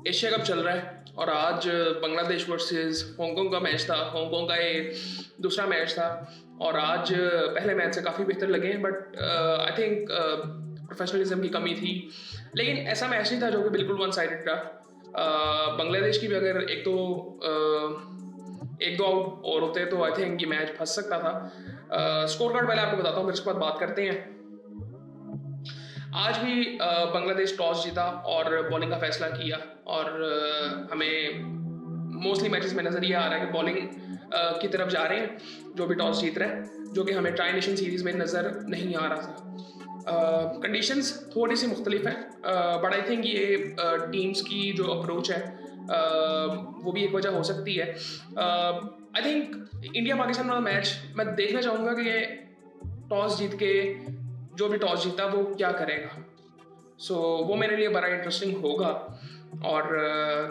Asia cup चल रहा है और आज बांग्लादेश वर्सेस हांगकांग का मैच था। हांगकांग का ये दूसरा मैच था और आज पहले मैच से काफ़ी बेहतर लगे हैं, बट आई थिंक प्रोफेशनलिज्म की कमी थी। लेकिन ऐसा मैच नहीं था जो कि बिल्कुल वन साइडेड था। बांग्लादेश की भी अगर एक दो आउट और होते तो आई थिंक ये मैच फंस सकता था। स्कोर कार्ड पहले आपको बताता हूँ, फिर उसके बाद बात करते हैं। आज भी बांग्लादेश टॉस जीता और बॉलिंग का फैसला किया और हमें मोस्टली मैचेस में नज़र ये आ रहा है कि बॉलिंग की तरफ जा रहे हैं जो भी टॉस जीत रहे हैं, जो कि हमें ट्राई नेशन सीरीज़ में नज़र नहीं आ रहा था। कंडीशंस थोड़ी सी मुख्तलिफ हैं, बट आई थिंक ये टीम्स की जो अप्रोच है वो भी एक वजह हो सकती है। आई थिंक इंडिया पाकिस्तान वाला मैच मैं देखना चाहूँगा कि ये टॉस जीत के जो भी टॉस जीता वो क्या करेगा। वो मेरे लिए बड़ा इंटरेस्टिंग होगा और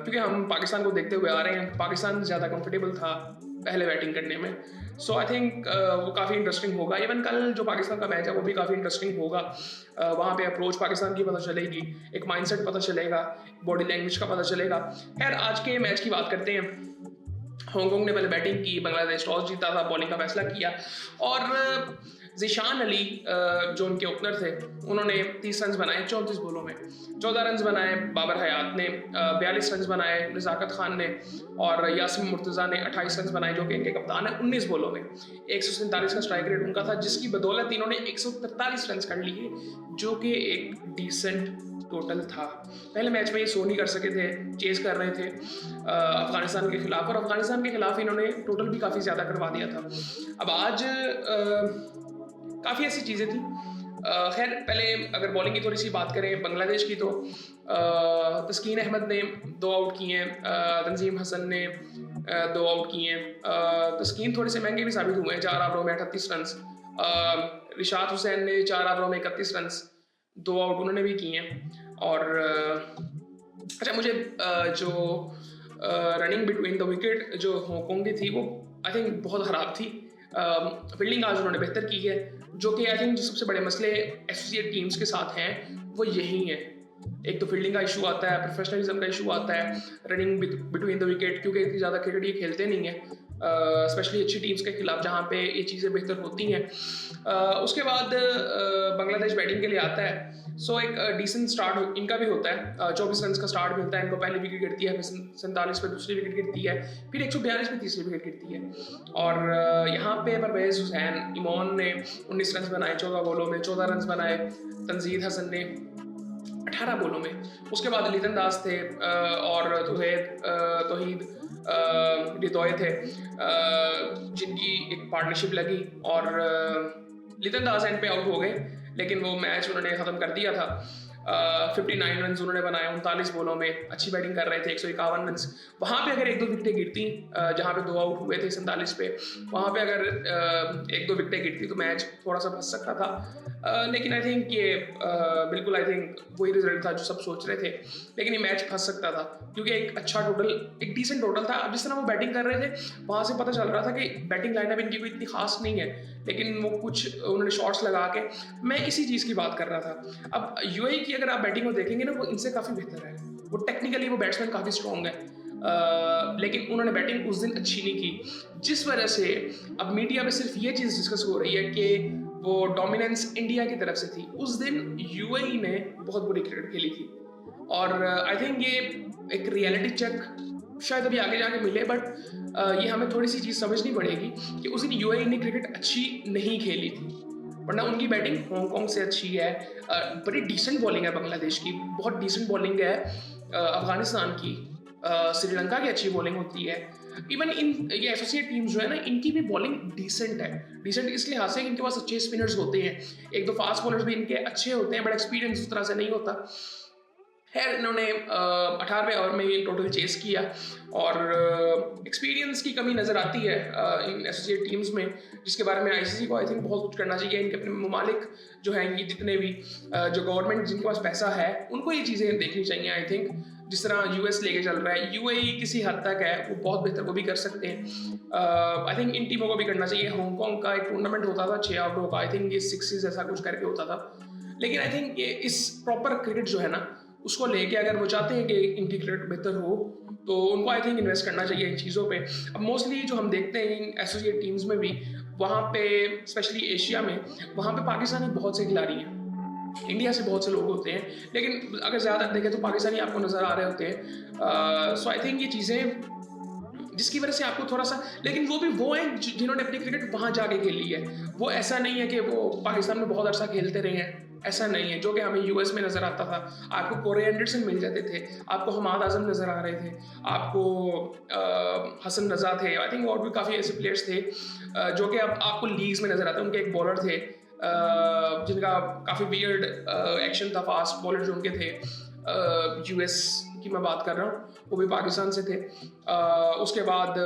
क्योंकि हम पाकिस्तान को देखते हुए आ रहे हैं, पाकिस्तान ज़्यादा कंफर्टेबल था पहले बैटिंग करने में। आई थिंक वो काफ़ी इंटरेस्टिंग होगा। इवन कल जो पाकिस्तान का मैच है वो भी काफ़ी इंटरेस्टिंग होगा। वहाँ पे अप्रोच पाकिस्तान की पता चलेगी, एक माइंडसेट पता चलेगा, बॉडी लैंग्वेज का पता चलेगा। खैर, आज के मैच की बात करते हैं। हांगकांग ने पहले बैटिंग की, बांग्लादेश टॉस जीता था, बॉलिंग का फैसला किया और ज़िशान अली जो उनके ओपनर थे उन्होंने 30 रन बनाए 34 बॉलों में। 14 रन बनाए बाबर हयात ने, 42 रन बनाए नज़ाकत खान ने और यासिम मुर्तज़ा ने 28 रन बनाए जो कि इनके कप्तान है 19 बॉलों में। 147 का स्ट्राइक रेट उनका था, जिसकी बदौलत इन्होंने 143 रन कर लिए जो कि एक डिसेंट टोटल था। पहले मैच में ये सो नहीं कर सके थे, चेस कर रहे थे अफगानिस्तान के खिलाफ, और अफगानिस्तान के खिलाफ इन्होंने टोटल भी काफ़ी ज़्यादा करवा दिया था। अब आज काफ़ी ऐसी चीज़ें थी। खैर, पहले अगर बॉलिंग की थोड़ी सी बात करें बांग्लादेश की, तो तस्कीन अहमद ने 2 आउट किए हैं, तंजीम हसन ने 2 आउट किए हैं। तस्कीन थोड़े से महंगे भी साबित हुए हैं, 4 ओवरों में 38 रन। रिशाद हुसैन ने 4 ओवरों में 31 रन, 2 आउट उन्होंने भी किए हैं। और अच्छा, मुझे जो रनिंग बिटवीन द विकेट जो हांगकांग की थी वो आई थिंक बहुत ख़राब थी। फील्डिंग आज उन्होंने बेहतर की है, जो कि आई थिंक जो सबसे बड़े मसले एसोसिएट टीम्स के साथ हैं वो यही है। एक तो फील्डिंग का इशू आता है, प्रोफेशनलिज्म का इशू आता है, रनिंग बिटवीन द विकेट, क्योंकि इतनी ज़्यादा क्रिकेट ये खेलते नहीं है, स्पेशली अच्छी टीम्स के खिलाफ जहाँ पे ये चीज़ें बेहतर होती हैं। उसके बाद बांग्लादेश बैटिंग के लिए आता है। एक डिसेंट स्टार्ट इनका भी होता है। 24 रन का स्टार्ट मिलता है इनको, पहली विकेट गिरती है, फिर 47 पे दूसरी विकेट गिरती है, फिर 142 पे तीसरी विकेट गिरती है। और यहाँ पे परवेज हुसैन इमोन ने 19 रन बनाए 14 बॉलों में, 14 रन बनाए तंजीद हसन ने 18 बॉलों में। उसके बाद लितन दास थे और तोहीद रिदोए थे, जिनकी एक पार्टनरशिप लगी और लितन दास एंड पे आउट हो गए, लेकिन वो मैच उन्होंने ख़त्म कर दिया था। 59 रन उन्होंने बनाए 39 बॉलों में, अच्छी बैटिंग कर रहे थे, 151 रन। वहाँ पे अगर 1-2 विकेटें गिरती, जहाँ पे 2 आउट हुए थे 47 पे, वहाँ पे अगर 1-2 विकेटें गिरती तो मैच थोड़ा सा फंस सकता था। लेकिन आई थिंक ये बिल्कुल आई थिंक वही रिजल्ट था जो सब सोच रहे थे, लेकिन ये मैच फंस सकता था क्योंकि एक अच्छा टोटल, एक डिसेंट टोटल था। अब जिस तरह वो बैटिंग कर रहे थे वहाँ से पता चल रहा था कि बैटिंग लाइनअप इनकी कोई इतनी खास नहीं है, लेकिन वो कुछ उन्होंने शॉट्स लगा के, मैं इसी चीज़ की बात कर रहा था। अब यूएई की अगर आप बैटिंग को देखेंगे ना, वो इनसे काफ़ी बेहतर है, वो टेक्निकली वो बैट्समैन काफ़ी स्ट्रॉन्ग है, लेकिन उन्होंने बैटिंग उस दिन अच्छी नहीं की, जिस वजह से अब मीडिया में सिर्फ ये चीज़ डिस्कस हो रही है कि वो डोमिनेंस इंडिया की तरफ से थी। उस दिन यूएई ने बहुत बुरी क्रिकेट खेली थी और आई थिंक ये एक रियलिटी चेक शायद अभी आगे जाके मिले, बट ये हमें थोड़ी सी चीज़ समझनी पड़ेगी कि उस दिन यूएई ने क्रिकेट अच्छी नहीं खेली थी, वरना उनकी बैटिंग हांगकांग से अच्छी है। बड़ी डिसेंट बॉलिंग है बांग्लादेश की, बहुत डिसेंट बॉलिंग है अफगानिस्तान की, श्रीलंका की अच्छी बॉलिंग होती है। इवन ये एसोसिएट टीम्स जो है ना, इनकी भी बॉलिंग डिसेंट है। डिसेंट इस लिहाज से कि इनके पास अच्छे स्पिनर्स होते हैं, 1-2 फास्ट बॉलर्स भी इनके अच्छे होते हैं, बट एक्सपीरियंस उस तरह से नहीं होता। खैर, इन्होंने 18वें ओवर में ये टोटल चेस किया और एक्सपीरियंस की कमी नज़र आती है इन एसोसिएट टीम्स में, जिसके बारे में आईसीसी को आई थिंक बहुत कुछ करना चाहिए। इनके अपने ममालिक जो हैं, ये जितने भी जो गवर्नमेंट जिनके पास पैसा है, उनको ये चीज़ें देखनी चाहिए। आई थिंक जिस तरह यूएस लेके चल रहा है, यूएई किसी हद तक है, वो बहुत बेहतर वो भी कर सकते हैं। आई थिंक इन टीमों को भी करना चाहिए। हांगकांग का एक टूर्नामेंट होता था 6 ओवरों का, आई थिंक ये 6 ऐसा कुछ करके होता था, लेकिन आई थिंक ये इस प्रॉपर क्रिकेट जो है ना, उसको लेके अगर वो चाहते हैं कि इनकी क्रिकेट बेहतर हो तो उनको आई थिंक इन्वेस्ट करना चाहिए इन चीज़ों पे। अब मोस्टली जो हम देखते हैं इन एसोसिएट टीम्स में भी, वहाँ पे स्पेशली एशिया में, वहाँ पे पाकिस्तानी बहुत से खिलाड़ी हैं, इंडिया से बहुत से लोग होते हैं, लेकिन अगर ज़्यादा देखें तो पाकिस्तानी आपको नज़र आ रहे होते हैं। सो आई थिंक ये चीज़ें जिसकी वजह से आपको थोड़ा सा, लेकिन वो हैं जिन्होंने अपनी क्रिकेट वहाँ जाके खेली है। वो ऐसा नहीं है कि वो पाकिस्तान में बहुत अर्सा खेलते रहे हैं, ऐसा नहीं है। जो कि हमें यूएस में नज़र आता था, आपको कोरे एंडरसन मिल जाते थे, आपको हमाद आजम नज़र आ रहे थे, आपको हसन रजा थे, आई थिंक और भी काफ़ी ऐसे प्लेयर्स थे जो कि अब आपको लीग्स में नज़र आते हैं। उनके एक बॉलर थे जिनका काफ़ी वियर्ड एक्शन था, फास्ट बॉलर जो उनके थे, यूएस की मैं बात कर रहा हूँ, वो भी पाकिस्तान से थे। उसके बाद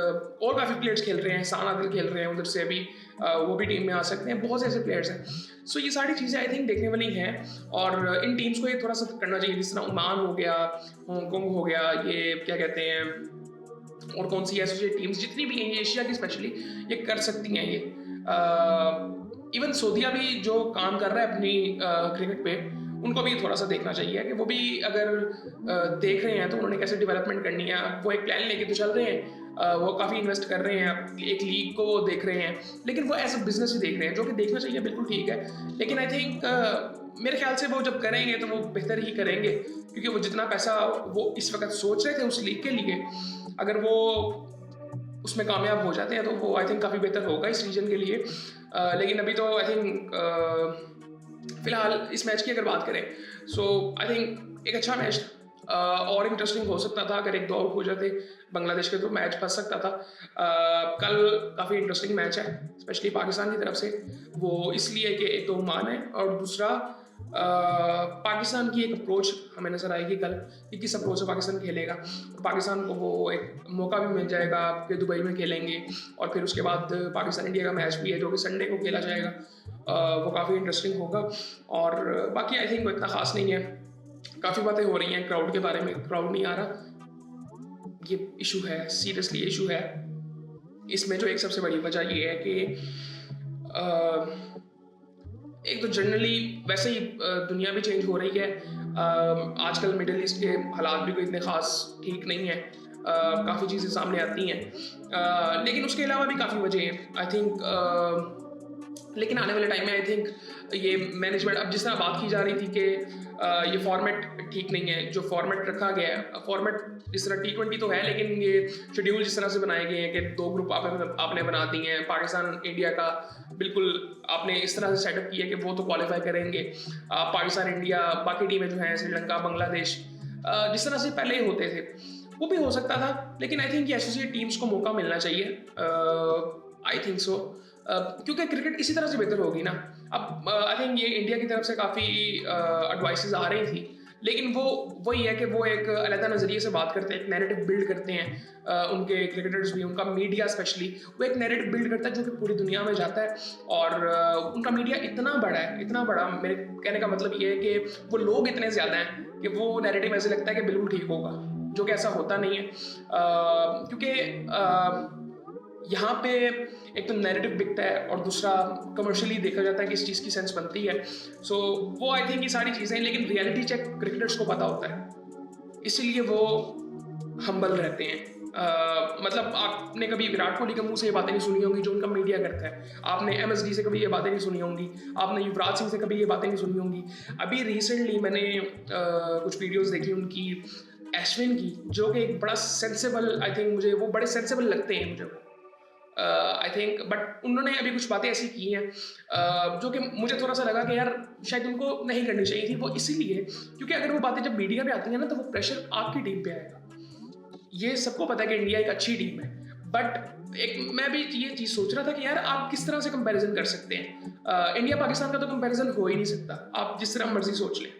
और काफ़ी प्लेयर्स खेल रहे हैं, सान आदिल खेल रहे हैं उधर से अभी, वो भी टीम में आ सकते हैं, बहुत से ऐसे प्लेयर्स हैं। सो ये सारी चीज़ें आई थिंक देखने वाली हैं और इन टीम्स को ये थोड़ा सा करना चाहिए, जिस तरह ओमान हो गया, हांगकॉन्ग हो गया, ये क्या कहते हैं और कौन सी एसोसिएट टीम्स जितनी भी हैं एशिया की स्पेशली, ये कर सकती हैं। ये इवन सऊदीया भी जो काम कर रहा है अपनी क्रिकेट पे, उनको भी थोड़ा सा देखना चाहिए कि वो भी अगर देख रहे हैं तो उन्होंने कैसे डेवलपमेंट करनी है। वो एक प्लान लेके तो चल रहे हैं, वो काफ़ी इन्वेस्ट कर रहे हैं, एक लीग को वो देख रहे हैं, लेकिन वो एज अ बिजनेस ही देख रहे हैं, जो कि देखना चाहिए, बिल्कुल ठीक है। लेकिन आई थिंक मेरे ख्याल से वो जब करेंगे तो वो बेहतर ही करेंगे, क्योंकि वो जितना पैसा वो इस वक्त सोच रहे थे उस लीग के लिए, अगर वो उसमें कामयाब हो जाते हैं तो वो आई थिंक काफ़ी बेहतर होगा इस रीजन के लिए। लेकिन अभी तो आई थिंक फिलहाल इस मैच की अगर बात करें, सो आई थिंक एक अच्छा मैच था, और इंटरेस्टिंग हो सकता था अगर 1-2 आउट हो जाते बांग्लादेश के तो मैच फंस सकता था। कल काफ़ी इंटरेस्टिंग मैच है स्पेशली पाकिस्तान की तरफ से, वो इसलिए कि एक तो ओमान है और दूसरा पाकिस्तान की एक अप्रोच हमें नज़र आएगी कल कि किस अप्रोच से पाकिस्तान खेलेगा। पाकिस्तान को वो एक मौका भी मिल जाएगा कि दुबई में खेलेंगे, और फिर उसके बाद पाकिस्तान इंडिया का मैच भी है जो कि संडे को खेला जाएगा, वो काफ़ी इंटरेस्टिंग होगा। और बाकी आई थिंक वो इतना ख़ास नहीं है, काफ़ी बातें हो रही हैं क्राउड के बारे में, क्राउड नहीं आ रहा, ये इशू है, सीरियसली इशू है। इसमें जो एक सबसे बड़ी वजह ये है कि एक तो जनरली वैसे ही दुनिया भी चेंज हो रही है, आजकल मिडिल ईस्ट के हालात भी कोई इतने ख़ास ठीक नहीं है, काफ़ी चीज़ें सामने आती हैं, लेकिन उसके अलावा भी काफ़ी वजह हैं आई थिंक। लेकिन आने वाले टाइम में आई थिंक ये मैनेजमेंट, अब जिस तरह बात की जा रही थी कि ये फॉर्मेट ठीक नहीं है, जो फॉर्मेट रखा गया है, फॉर्मेट जिस तरह T20 तो है, लेकिन ये शेड्यूल जिस तरह से बनाए गए हैं कि 2 ग्रुप आपने बना दिए हैं, पाकिस्तान इंडिया का बिल्कुल आपने इस तरह से सेटअप किया कि वो तो क्वालिफाई करेंगे, पाकिस्तान इंडिया, बाकी टीमें जो हैं श्रीलंका, बांग्लादेश, जिस तरह से पहले होते थे वो भी हो सकता था। लेकिन आई थिंक ये एसोसिएट टीम्स को मौका मिलना चाहिए, आई थिंक सो, क्योंकि क्रिकेट इसी तरह से बेहतर होगी ना। अब आई थिंक ये इंडिया की तरफ से काफ़ी एडवाइसेस आ रही थी, लेकिन वो वही है कि वो एक अलग नज़रिए से बात करते हैं, एक नैरेटिव बिल्ड करते हैं, उनके क्रिकेटर्स भी, उनका मीडिया स्पेशली, वो एक नैरेटिव बिल्ड करता है जो कि पूरी दुनिया में जाता है। और उनका मीडिया इतना बड़ा है, इतना बड़ा, मेरे कहने का मतलब ये है कि वो लोग इतने ज़्यादा हैं कि वो नैरेटिव ऐसे लगता है कि बिल्कुल ठीक होगा, जो कि ऐसा होता नहीं है, क्योंकि यहाँ पे एक तो नैरेटिव बिकता है और दूसरा कमर्शियली देखा जाता है कि इस चीज़ की सेंस बनती है। सो वो आई थिंक ये सारी चीज़ें, लेकिन रियलिटी चेक क्रिकेटर्स को पता होता है, इसीलिए वो हम्बल रहते हैं। मतलब आपने कभी विराट कोहली के मुंह से ये बातें नहीं सुनी होंगी जो उनका मीडिया करता है, आपने MSD से कभी ये बातें नहीं सुनी होंगी, आपने युवराज सिंह से कभी ये बातें नहीं सुनी होंगी। अभी रिसेंटली मैंने कुछ वीडियोज़ देखी उनकी, अश्विन की, जो कि एक बड़ा सेंसेबल, आई थिंक मुझे वो बड़े सेंसेबल लगते हैं मुझे, आई थिंक, बट उन्होंने अभी कुछ बातें ऐसी की हैं जो कि मुझे थोड़ा सा लगा कि यार शायद उनको नहीं करनी चाहिए थी। वो इसीलिए क्योंकि अगर वो बातें जब मीडिया पे आती हैं ना तो वो प्रेशर आपकी टीम पे आएगा। ये सबको पता है कि इंडिया एक अच्छी टीम है, बट एक मैं भी ये चीज़ सोच रहा था कि यार आप किस तरह से कंपैरिजन कर सकते हैं। इंडिया पाकिस्तान का तो कंपैरिजन हो ही नहीं सकता, आप जिस तरह मर्जी सोच लें,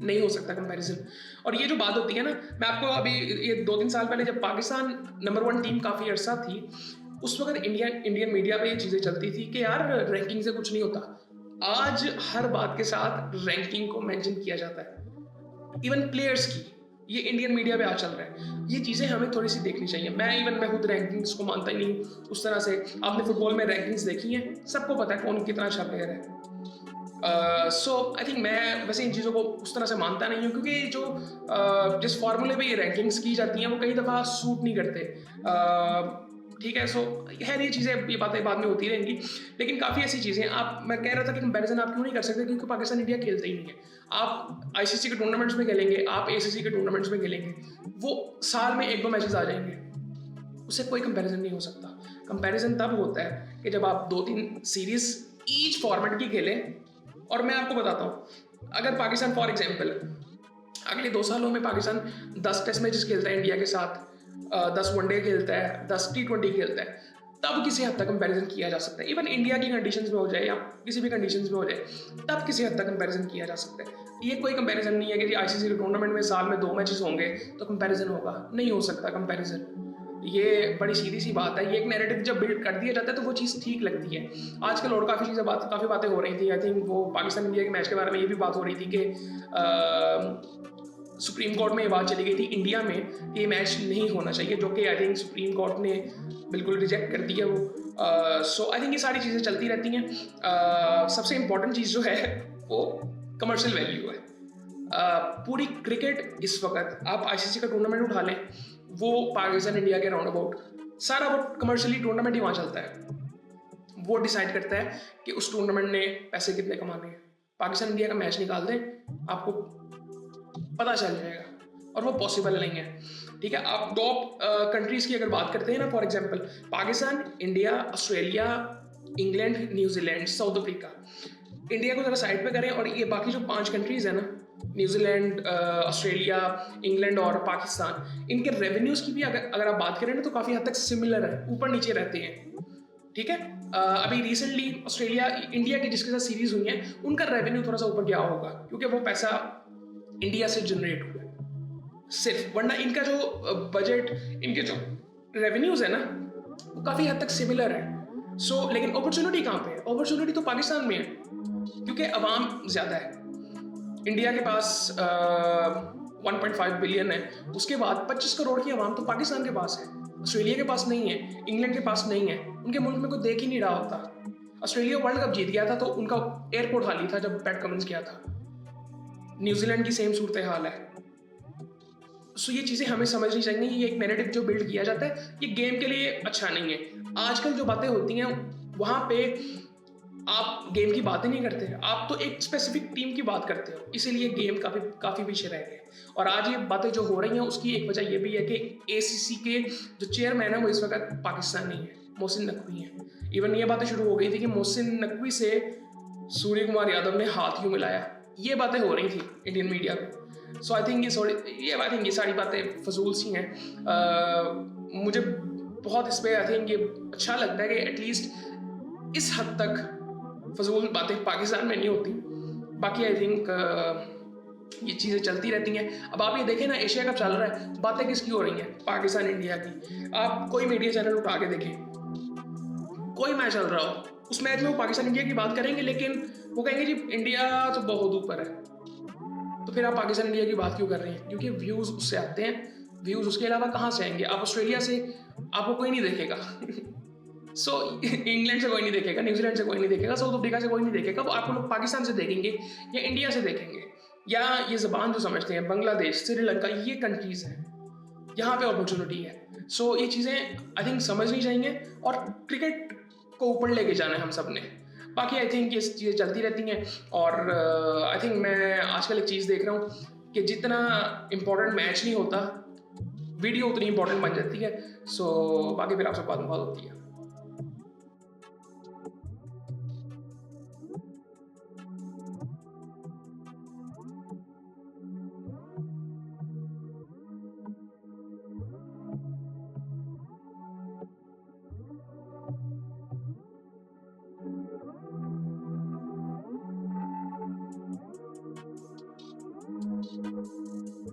नहीं हो सकता कंपैरिजन। और ये जो बात होती है ना, मैं आपको अभी ये 2-3 साल पहले जब पाकिस्तान नंबर 1 टीम काफ़ी अर्सा थी, उस वक्त इंडियन मीडिया पे ये चीज़ें चलती थी कि यार रैंकिंग से कुछ नहीं होता। आज हर बात के साथ रैंकिंग को मेंशन किया जाता है, इवन प्लेयर्स की, ये इंडियन मीडिया पे आज चल रहा है। ये चीज़ें हमें थोड़ी सी देखनी चाहिए। मैं खुद रैंकिंग्स को मानता ही नहीं उस तरह से। आपने फुटबॉल में रैंकिंग्स देखी हैं, सबको पता है कौन कितना अच्छा प्लेयर है। सो आई थिंक मैं वैसे इन चीज़ों को उस तरह से मानता नहीं हूँ, क्योंकि जो जिस फार्मूले पे ये रैंकिंग्स की जाती हैं वो कई दफ़ा सूट नहीं करते। ठीक है, सो खैर ये चीज़ें, ये बातें बाद में होती रहेंगी, लेकिन काफ़ी ऐसी चीज़ें मैं कह रहा था कि कंपैरिजन आप क्यों नहीं कर सकते, क्योंकि पाकिस्तान इंडिया खेलते ही नहीं है। आप आईसीसी के टूर्नामेंट्स में खेलेंगे, आप एसीसी के टूर्नामेंट्स में खेलेंगे, वो साल में 1-2 मैचेस आ जाएंगे, उससे कोई कंपैरिजन नहीं हो सकता। कंपैरिजन तब होता है कि जब आप 2-3 सीरीज ईच फॉर्मेट की खेलें। और मैं आपको बताता हूँ, अगर पाकिस्तान फॉर एग्जांपल अगले 2 सालों में पाकिस्तान 10 टेस्ट मैचेस खेलता है इंडिया के साथ, 10 वनडे खेलता है, 10 T20 खेलता है, तब किसी हद तक कंपैरिजन किया जा सकता है। इवन इंडिया की कंडीशंस में हो जाए या किसी भी कंडीशंस में हो जाए, तब किसी हद तक कंपैरिजन किया जा सकता है। ये कोई कंपैरिजन नहीं है कि आईसीसी के टूर्नामेंट में साल में 2 मैचेस होंगे तो कंपैरिजन होगा, नहीं हो सकता कंपैरिजन। ये बड़ी सीधी सी बात है। ये एक नैरेटिव जब बिल्ड कर दिया जाता है तो वो चीज़ ठीक लगती है। आजकल और काफ़ी बातें हो रही थी। आई थिंक वो पाकिस्तान इंडिया के मैच के बारे में ये भी बात हो रही थी कि सुप्रीम कोर्ट में ये बात चली गई थी इंडिया में ये मैच नहीं होना चाहिए, जो कि आई थिंक सुप्रीम कोर्ट ने बिल्कुल रिजेक्ट कर दिया वो। सो आई थिंक ये सारी चीज़ें चलती रहती हैं। सबसे इम्पोर्टेंट चीज़ जो है वो कमर्शियल वैल्यू है। पूरी क्रिकेट इस वक्त आप आईसीसी का टूर्नामेंट उठा लें, वो पाकिस्तान इंडिया के राउंड अबाउट सारा वो कमर्शियली टूर्नामेंट ही वहाँ चलता है। वो डिसाइड करता है कि उस टूर्नामेंट ने पैसे कितने कमाने हैं। पाकिस्तान इंडिया का मैच निकाल दें, आपको पता चल जाएगा, और वो पॉसिबल नहीं है। ठीक है, आप टॉप कंट्रीज़ की अगर बात करते हैं ना, for example Pakistan, India, Australia, England, New Zealand, south Africa, India को जरा साइड पे करें और ये बाकी जो 5 कंट्रीज़ है ना, न्यूजीलैंड, ऑस्ट्रेलिया, इंग्लैंड और पाकिस्तान, इनके रेवेन्यूज़ की भी अगर आप बात करें ना तो काफ़ी हद तक सिमिलर है, ऊपर नीचे रहते हैं। ठीक है, अभी रिसेंटली ऑस्ट्रेलिया इंडिया की जिसके साथ सीरीज हुई है उनका रेवेन्यू थोड़ा सा ऊपर गया होगा, क्योंकि वो पैसा इंडिया से जनरेट हुआ है सिर्फ, वरना इनका जो बजट, इनके जो रेवेन्यूज है ना वो काफ़ी हद तक सिमिलर है। सो लेकिन अपॉर्चुनिटी कहाँ पे है? अपॉर्चुनिटी तो पाकिस्तान में है, क्योंकि अवाम ज़्यादा है। इंडिया के पास 1.5 बिलियन है, उसके बाद 25 करोड़ की अवाम तो पाकिस्तान के पास है, ऑस्ट्रेलिया के पास नहीं है, इंग्लैंड के पास नहीं है, उनके मुल्क में कोई देख ही नहीं रहा होता। ऑस्ट्रेलिया वर्ल्ड कप जीत गया था तो उनका एयरपोर्ट खाली था जब पैट कमिंस किया था। न्यूजीलैंड की सेम सूरत हाल है। सो ये चीज़ें हमें समझनी चाहिए। ये एक नैरेटिव जो बिल्ड किया जाता है ये गेम के लिए अच्छा नहीं है। आजकल जो बातें होती हैं वहाँ पे आप गेम की बातें नहीं करते, आप तो एक स्पेसिफिक टीम की बात करते हो, इसीलिए गेम काफ़ी पीछे रह गए। और आज ये बातें जो हो रही हैं उसकी एक वजह ये भी है कि एसीसी के जो चेयरमैन है वो इस वक्त पाकिस्तानी है, मोहसिन नकवी है। इवन ये बातें शुरू हो गई थी कि मोहसिन नकवी से सूर्य कुमार यादव ने हाथ क्यों मिलाया, ये बातें हो रही थी इंडियन मीडिया में। सो आई थिंक ये सारी बातें फजूल सी हैं। मुझे बहुत इस पर आई थिंक ये अच्छा लगता है कि एटलीस्ट इस हद तक फजूल बातें पाकिस्तान में नहीं होती। बाकी आई थिंक ये चीज़ें चलती रहती हैं। अब आप ये देखें ना, एशिया कप चल रहा है, बातें किसकी हो रही हैं? पाकिस्तान इंडिया की। आप कोई मीडिया चैनल उठा के देखें, कोई मैच चल रहा हो, उस मैच में वो पाकिस्तान इंडिया की बात करेंगे, लेकिन वो कहेंगे जी इंडिया तो बहुत ऊपर है। तो फिर आप पाकिस्तान इंडिया की बात क्यों कर रहे हैं? क्योंकि व्यूज़ उससे आते हैं। व्यूज़ उसके अलावा कहाँ से आएंगे? आप ऑस्ट्रेलिया से आपको कोई नहीं देखेगा सो इंग्लैंड से कोई नहीं देखेगा, न्यूजीलैंड से कोई नहीं देखेगा, साउथ अफ्रीका से कोई नहीं देखेगा। वो आपको लोग पाकिस्तान से देखेंगे या इंडिया से देखेंगे, या ये ज़बान जो समझते हैं बांग्लादेश, श्रीलंका, ये कंट्रीज़ हैं, यहाँ पे अपॉर्चुनिटी है। सो ये चीज़ें आई थिंक समझनी चाहिए और क्रिकेट को ऊपर लेके जाना है हम सब ने। बाकी आई थिंक ये चीज़ें चलती रहती हैं। और आई थिंक मैं आजकल एक चीज़ देख रहा हूँ कि जितना इम्पोर्टेंट मैच नहीं होता, वीडियो उतनी इम्पोर्टेंट बन जाती है। सो बाकी फिर आपसे बात होती है।